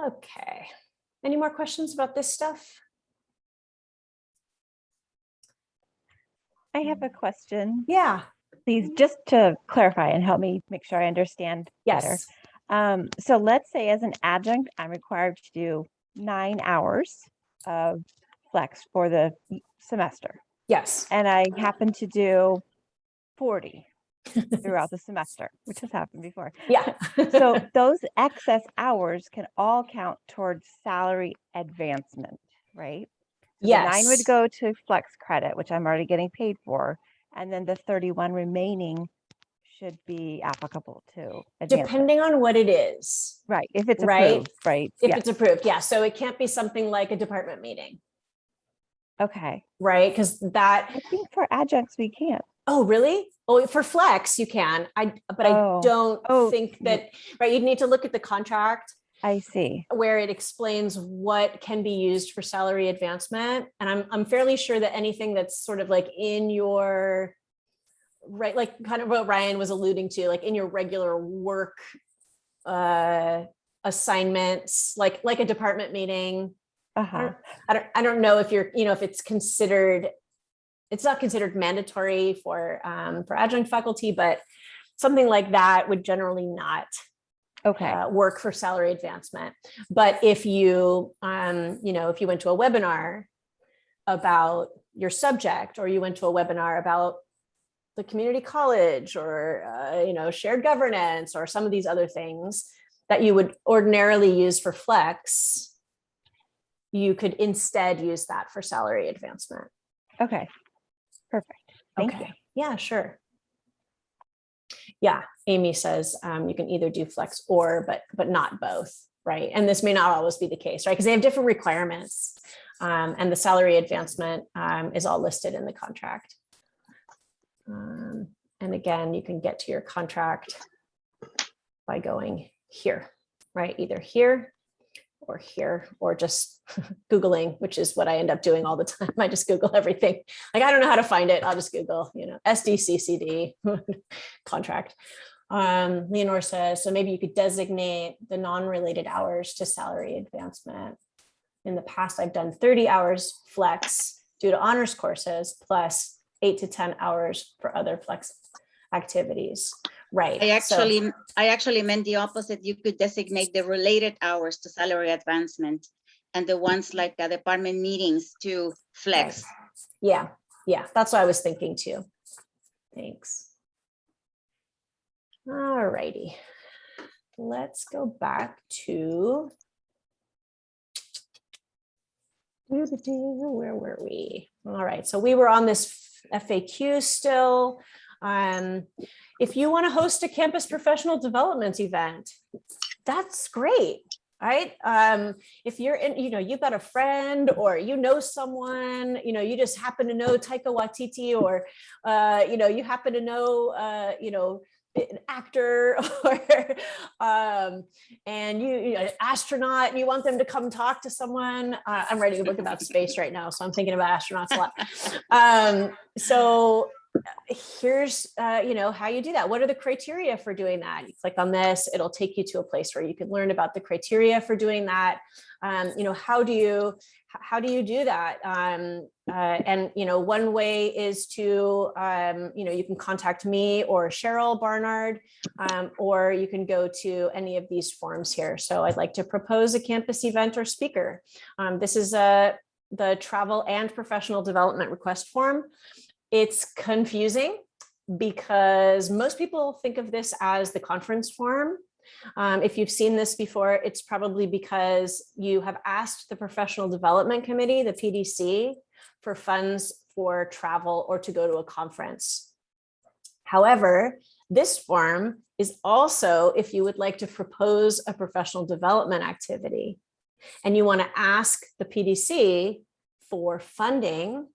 [SPEAKER 2] Okay, any more questions about this stuff?
[SPEAKER 4] I have a question.
[SPEAKER 2] Yeah.
[SPEAKER 4] Please, just to clarify and help me make sure I understand better.
[SPEAKER 2] Yes.
[SPEAKER 4] So let's say as an adjunct, I'm required to do 9 hours of flex for the semester.
[SPEAKER 2] Yes.
[SPEAKER 4] And I happen to do 40 throughout the semester, which has happened before.
[SPEAKER 2] Yeah.
[SPEAKER 4] So those excess hours can all count towards salary advancement, right? So
[SPEAKER 2] yes.
[SPEAKER 4] The 9 would go to flex credit, which I'm already getting paid for. And then the 31 remaining should be applicable to advancement.
[SPEAKER 2] Depending on what it is.
[SPEAKER 4] Right. If it's
[SPEAKER 2] right?
[SPEAKER 4] approved, right?
[SPEAKER 2] If it's approved. Yeah. So it can't be something like a department meeting.
[SPEAKER 4] Okay.
[SPEAKER 2] Right. Because that.
[SPEAKER 4] I think for adjuncts, we can't.
[SPEAKER 2] Oh, really? Oh, for flex, you can. I don't think that, right. You'd need to look at the contract.
[SPEAKER 4] I see.
[SPEAKER 2] Where it explains what can be used for salary advancement. And I'm fairly sure that anything that's sort of like in your, right, like kind of what Ryan was alluding to, like in your regular work assignments, like a department meeting. I don't know if you're, you know, if it's considered, it's not considered mandatory for adjunct faculty, but something like that would generally not work for salary advancement. But if you, you know, if you went to a webinar about your subject, or you went to a webinar about the community college, or, you know, shared governance, or some of these other things that you would ordinarily use for flex, you could instead use that for salary advancement.
[SPEAKER 4] Okay, perfect. Thank you.
[SPEAKER 2] Yeah, sure. Yeah, Amy says you can either do flex or, but not both, right? And this may not always be the case, right? Because they have different requirements, and the salary advancement is all listed in the contract. And again, you can get to your contract by going here, right? Either here, or just Googling, which is what I end up doing all the time. I just Google everything. Like, I don't know how to find it. I'll just Google, you know, SDCCD contract. Leonore says, so maybe you could designate the non-related hours to salary advancement. In the past, I've done 30 hours flex due to honors courses, plus 8 to 10 hours for other flex activities. right.
[SPEAKER 6] I actually meant the opposite. You could designate the related hours to salary advancement and the ones like the department meetings to flex.
[SPEAKER 2] Right. Yeah, that's what I was thinking too. Thanks. All righty. Let's go back to where were we? All right, so we were on this FAQ still. If you want to host a campus professional development event, that's great, right? If you're in, you've got a friend or someone, you just happen to know Taika Waititi, or you happen to know an actor or and you an astronaut, and you want them to come talk to someone. I'm writing a book about space right now, so I'm thinking about astronauts a lot. So here's how you do that. What are the criteria for doing that? You click on this, it'll take you to a place where you can learn about the criteria for doing that. How do you do that? And one way is to you can contact me or Cheryl Barnard, or you can go to any of these forms here. So I'd like to propose a campus event or speaker. This is the travel and professional development request form. It's confusing because most people think of this as the conference form. If you've seen this before, it's probably because you have asked the Professional Development Committee, the PDC, for funds for travel or to go to a conference. However, this form is also if you would like to propose a professional development activity and you want to ask the PDC for funding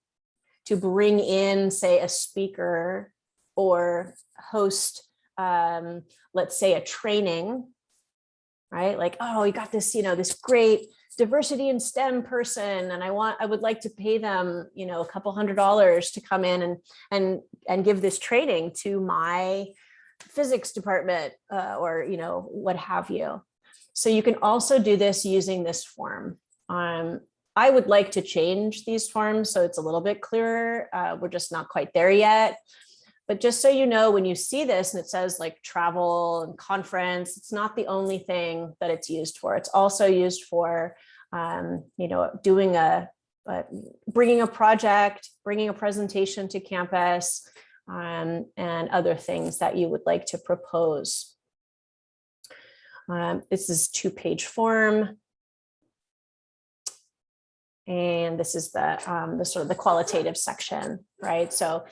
[SPEAKER 2] to bring in, say, a speaker or host, let's say, a training, right? Like, oh, you got this, this great diversity in STEM person, and I would like to pay them, a couple $100 to come in and give this training to my physics department, or what have you. So you can also do this using this form. I would like to change these forms so it's a little bit clearer. We're just not quite there yet. But just so you know, when you see this and it says like travel and conference, it's not the only thing that it's used for. It's also used for, doing bringing a project, bringing a presentation to campus, and other things that you would like to propose. This is a 2-page form. And this is the sort of the qualitative section, right? So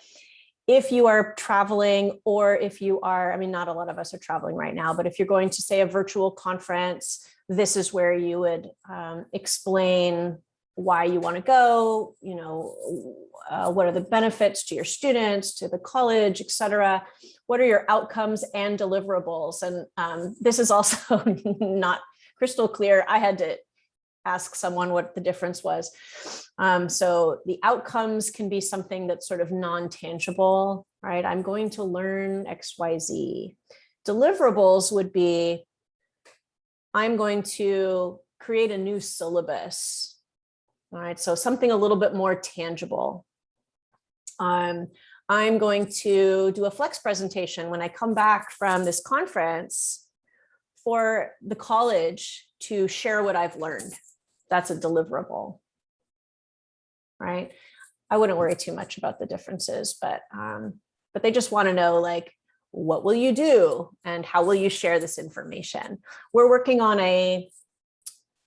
[SPEAKER 2] if you are traveling, or if you are, not a lot of us are traveling right now, but if you're going to, say, a virtual conference, this is where you would explain why you want to go, what are the benefits to your students, to the college, et cetera. What are your outcomes and deliverables? And this is also not crystal clear. I had to ask someone what the difference was. So the outcomes can be something that's sort of non-tangible, right? I'm going to learn XYZ. Deliverables would be, I'm going to create a new syllabus. All right, so something a little bit more tangible. I'm going to do a flex presentation when I come back from this conference for the college to share what I've learned. That's a deliverable, right? I wouldn't worry too much about the differences, but they just want to know, like, what will you do and how will you share this information? We're working on a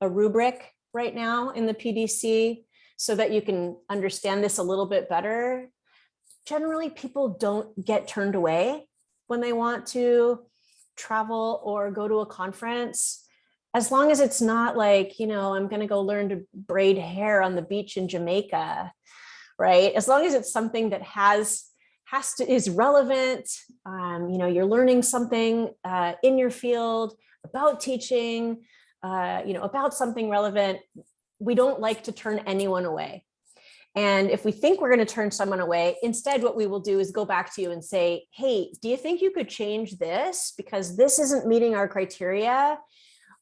[SPEAKER 2] rubric right now in the PDC so that you can understand this a little bit better. Generally, people don't get turned away when they want to travel or go to a conference, as long as it's not like, I'm going to go learn to braid hair on the beach in Jamaica, right? As long as it's something that is relevant, you're learning something in your field about teaching, about something relevant. We don't like to turn anyone away. And if we think we're going to turn someone away, instead, what we will do is go back to you and say, hey, do you think you could change this? Because this isn't meeting our criteria.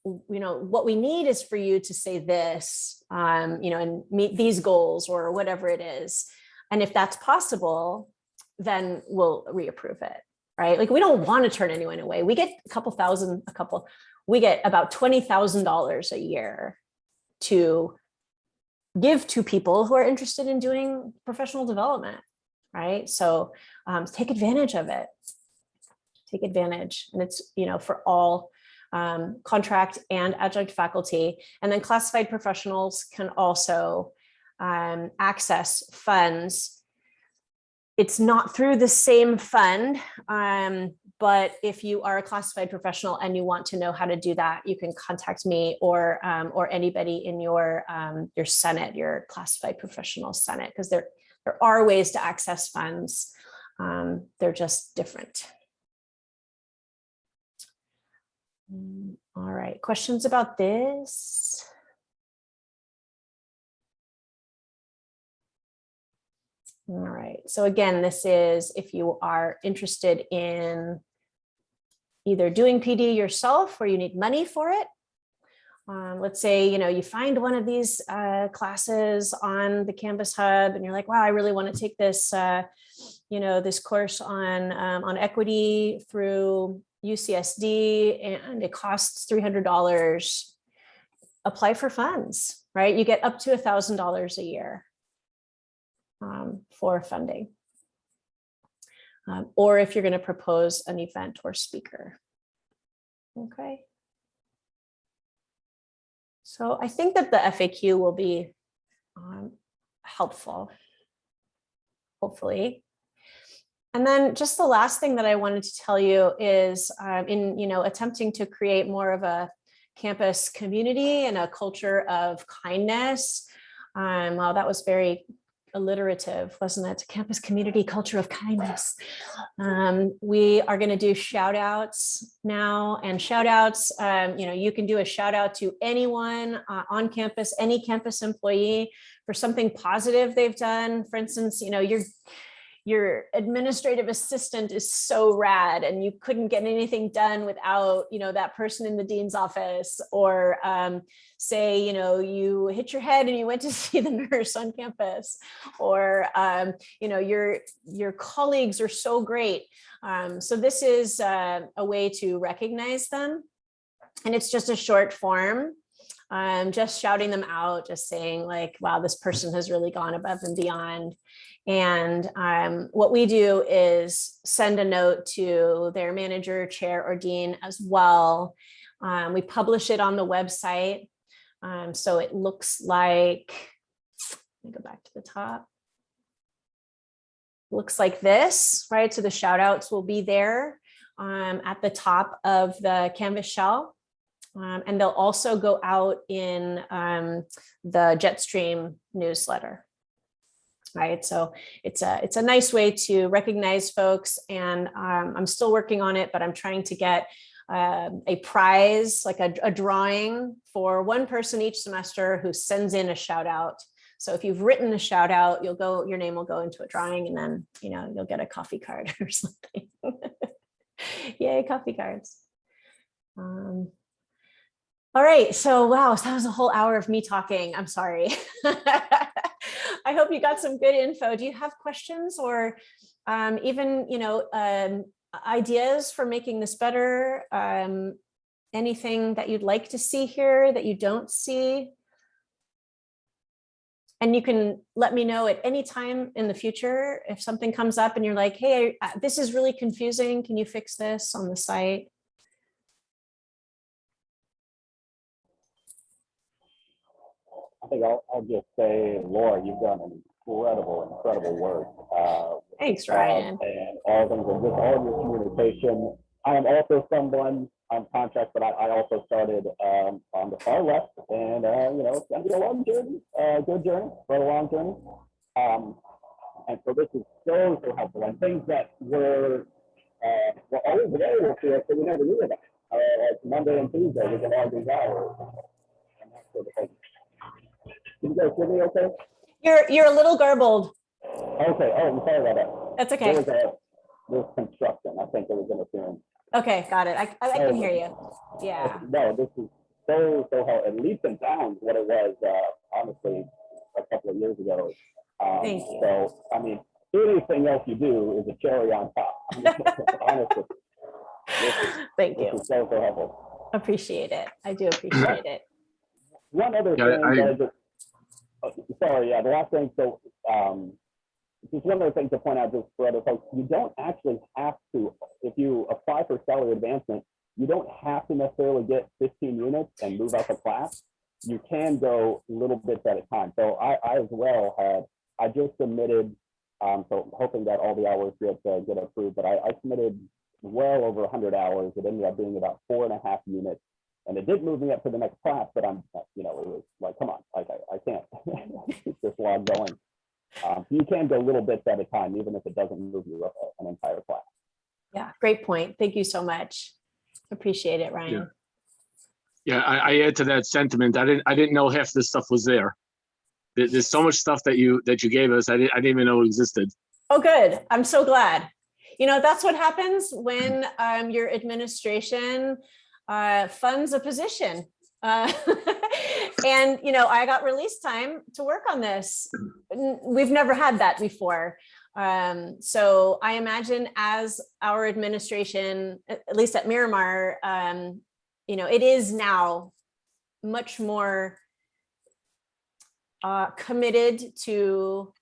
[SPEAKER 2] What we need is for you to say this, and meet these goals or whatever it is. And if that's possible, then we'll reapprove it. right? Like we don't want to turn anyone away. We get we get about $20,000 a year to give to people who are interested in doing professional development, right? So take advantage of it. Take advantage. And it's, for all contract and adjunct faculty. And then classified professionals can also access funds. It's not through the same fund, but if you are a classified professional and you want to know how to do that, you can contact me or anybody in your Senate, your classified professional Senate, because there are ways to access funds. They're just different. All right, questions about this? All right, so again, this is if you are interested in either doing PD yourself or you need money for it. Let's say, you find one of these classes on the Canvas Hub and you're like, wow, I really want to take this, this course on equity through UCSD and it costs $300. Apply for funds, right? You get up to $1,000 a year for funding. Or if you're going to propose an event or speaker. Okay. So I think that the FAQ will be helpful, hopefully. And then just the last thing that I wanted to tell you is in attempting to create more of a campus community and a culture of kindness. Well, that was very alliterative, wasn't it? Campus community culture of kindness. We are going to do shout outs now, and shout outs, you can do a shout out to anyone on campus, any campus employee for something positive they've done. For instance, your administrative assistant is so rad and you couldn't get anything done without, that person in the dean's office, or say, you hit your head and you went to see the nurse on campus, or, your colleagues are so great. So this is a way to recognize them. And it's just a short form, just shouting them out, just saying like, wow, this person has really gone above and beyond. And what we do is send a note to their manager, chair, or dean as well. We publish it on the website. So it looks like, let me go back to the top. Looks like this, right? So the shout outs will be there at the top of the Canvas shell. And they'll also go out in the Jetstream newsletter. Right, so it's a nice way to recognize folks, and I'm still working on it, but I'm trying to get a prize, like a drawing for one person each semester who sends in a shout out. So if you've written a shout out, your name will go into a drawing, and then you'll get a coffee card or something. Yay, coffee cards. All right, so wow, so that was a whole hour of me talking. I'm sorry. I hope you got some good info. Do you have questions or even, ideas for making this better? Anything that you'd like to see here that you don't see? And you can let me know at any time in the future if something comes up and you're like, hey, this is really confusing. Can you fix this on the site?
[SPEAKER 7] I think I'll just say, Laura, you've done an incredible work.
[SPEAKER 2] Thanks, Ryan.
[SPEAKER 7] And all things of just all of your communication. I am also someone on contract, but I also started on the far left, and it's gonna be a long journey, good journey, but a long journey. And so this is so helpful, and things that were always available to us that we never knew about. Like Monday and Tuesday, we can all do that, and that sort of thing. Can you guys hear me okay?
[SPEAKER 2] You're a little garbled.
[SPEAKER 7] Okay. Oh, I'm sorry about that.
[SPEAKER 2] That's okay.
[SPEAKER 7] There was construction. I think there was interference.
[SPEAKER 2] Okay, got it. I can hear you. Yeah.
[SPEAKER 7] No, this is so helpful. And leaps and bounds what it was, honestly, a couple of years ago.
[SPEAKER 2] Thank you.
[SPEAKER 7] So, I mean, anything else you do is a cherry on top. Honestly,
[SPEAKER 2] Thank
[SPEAKER 7] this
[SPEAKER 2] you.
[SPEAKER 7] is so helpful.
[SPEAKER 2] Appreciate it. I do appreciate it.
[SPEAKER 7] One other
[SPEAKER 8] Yeah,
[SPEAKER 7] thing that I just, sorry, yeah, the last thing, so, just one other thing to point out just for other folks, you don't actually have to, if you apply for salary advancement, you don't have to necessarily get 15 units and move up a class. You can go little bits at a time. So I as well I just submitted, so hoping that all the hours get approved, but I submitted well over 100 hours. It ended up being about 4.5 units. And it did move me up to the next class, but I'm, it was like, come on, like I can't keep this log going. You can go little bits at a time, even if it doesn't move you up an entire class.
[SPEAKER 2] Yeah, great point. Thank you so much. Appreciate it, Ryan.
[SPEAKER 8] Yeah, I add to that sentiment. I didn't know half this stuff was there. There's so much stuff that you gave us. I didn't even know existed.
[SPEAKER 2] Oh, good. I'm so glad. That's what happens when your administration funds a position. And, I got release time to work on this. We've never had that before. So I imagine as our administration, at least at Miramar, it is now much more committed to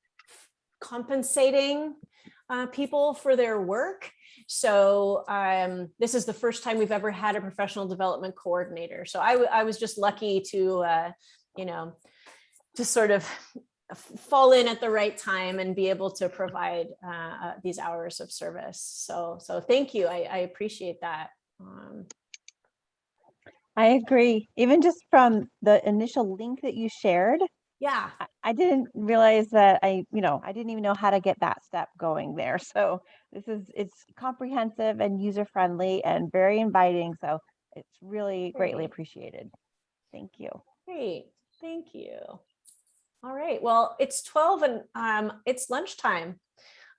[SPEAKER 2] compensating people for their work. So this is the first time we've ever had a professional development coordinator. So I was just lucky to, to sort of fall in at the right time and be able to provide these hours of service. So thank you. I appreciate that.
[SPEAKER 4] I agree. Even just from the initial link that you shared,
[SPEAKER 2] Yeah.
[SPEAKER 4] I didn't realize that I didn't even know how to get that step going there. So it's comprehensive and user-friendly and very inviting. So it's really greatly
[SPEAKER 2] Great.
[SPEAKER 4] appreciated. Thank you.
[SPEAKER 2] Great. Thank you. All right. Well, it's 12 and it's lunchtime.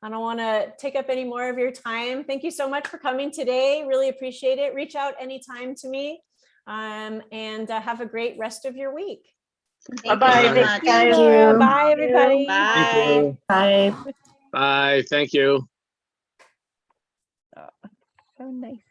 [SPEAKER 2] I don't want to take up any more of your time. Thank you so much for coming today. Really appreciate it. Reach out anytime to me and have a great rest of your week.
[SPEAKER 6] Thank
[SPEAKER 5] Bye-bye.
[SPEAKER 6] you so
[SPEAKER 5] Thanks,
[SPEAKER 6] much.
[SPEAKER 5] guys.
[SPEAKER 4] Laura.
[SPEAKER 3] Bye.
[SPEAKER 4] Bye, everybody.
[SPEAKER 6] Bye.
[SPEAKER 3] Bye.
[SPEAKER 8] Bye. Thank you.
[SPEAKER 4] So nice.